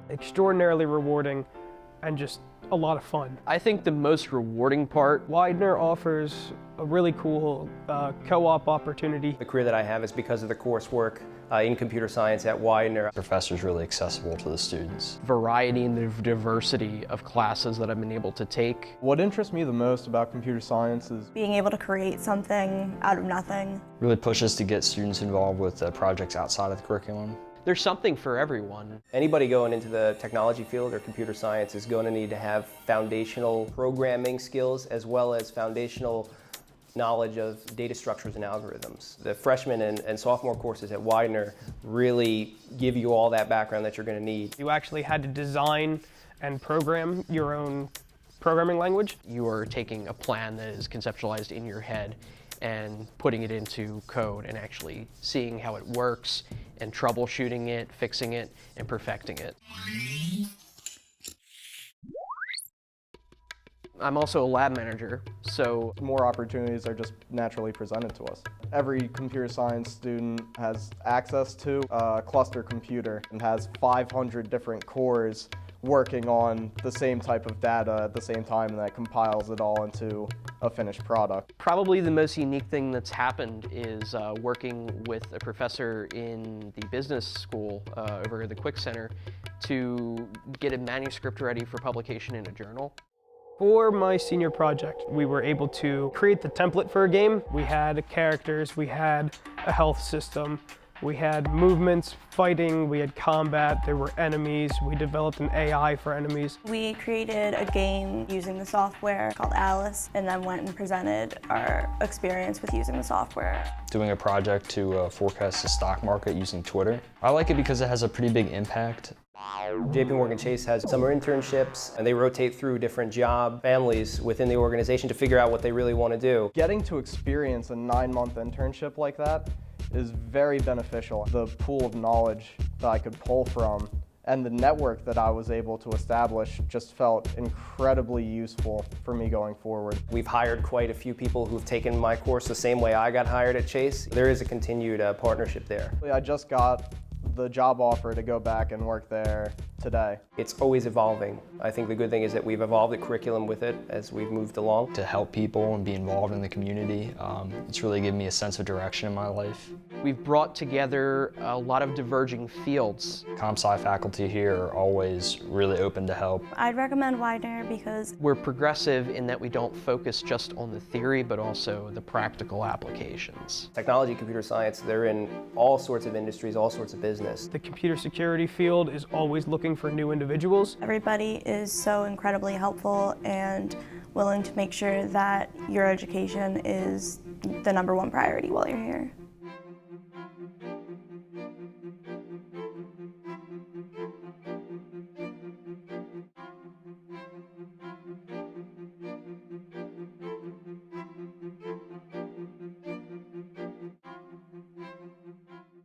Extraordinarily rewarding and just a lot of fun. I think the most rewarding part, Widener offers a really cool co-op opportunity. The career that I have is because of the coursework in computer science at Widener. The professor's really accessible to the students. variety and the diversity of classes that I've been able to take. What interests me the most about computer science is being able to create something out of nothing. Really pushes to get students involved with projects outside of the curriculum. There's something for everyone. Anybody going into the technology field or computer science is going to need to have foundational programming skills as well as foundational knowledge of data structures and algorithms. The freshman and sophomore courses at Widener really give you all that background that you're going to need. You actually had to design and program your own programming language. You are taking a plan that is conceptualized in your head and putting it into code and actually seeing how it works and troubleshooting it, fixing it, and perfecting it. I'm also a lab manager, so more opportunities are just naturally presented to us. Every computer science student has access to a cluster computer and has 500 different cores working on the same type of data at the same time, and that compiles it all into a finished product. probably the most unique thing that's happened is working with a professor in the business school over at the Quick Center to get a manuscript ready for publication in a journal. For my senior project, we were able to create the template for a game. We had characters, we had a health system, we had movements, fighting, we had combat, there were enemies, we developed an AI for enemies. We created a game using the software called Alice, and then went and presented our experience with using the software. Doing a project to forecast the stock market using Twitter. I like it because it has a pretty big impact. JP Morgan Chase has summer internships, and they rotate through different job families within the organization to figure out what they really want to do. Getting to experience a 9-month internship like that is very beneficial. The pool of knowledge that I could pull from and the network that I was able to establish just felt incredibly useful for me going forward. We've hired quite a few people who've taken my course the same way I got hired at Chase. There is a continued partnership there. I just got the job offer to go back and work there today. It's always evolving. I think the good thing is that we've evolved the curriculum with it as we've moved along. To help people and be involved in the community, it's really given me a sense of direction in my life. We've brought together a lot of diverging fields. Comp Sci faculty here are always really open to help. I'd recommend Widener because We're progressive in that we don't focus just on the theory, but also the practical applications. Technology, computer science, they're in all sorts of industries, all sorts of business. The computer security field is always looking for new individuals. everybody is so incredibly helpful and willing to make sure that your education is the #1 priority while you're here.